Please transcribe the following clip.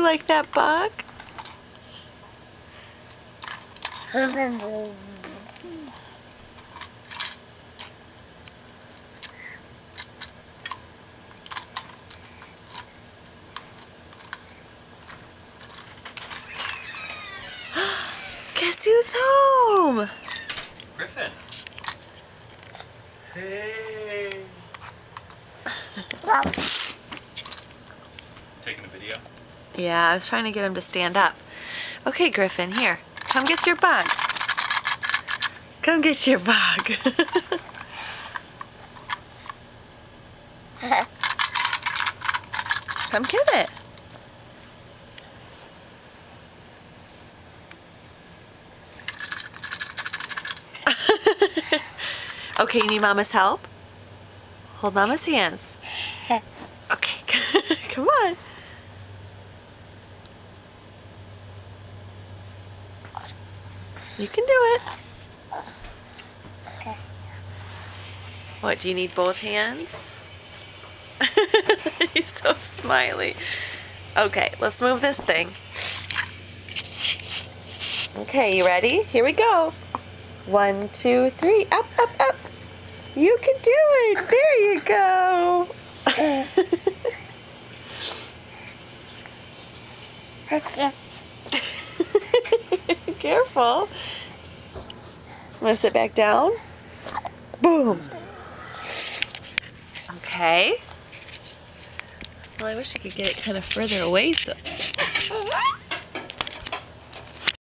like that bug? Guess who's home? Griffin. Hey. Taking a video? Yeah, I was trying to get him to stand up. Okay, Griffin, here. Come get your bug. Come get your bug. Come get it. Okay, you need Mama's help? Hold Mama's hands. Okay, come on. You can do it. What, do you need both hands? He's so smiley. Okay, let's move this thing. Okay, you ready? Here we go. 1, 2, 3. Up, up, up. You can do it. There you go. Careful. Want to sit back down? Boom. Okay. Well, I wish I could get it kind of further away so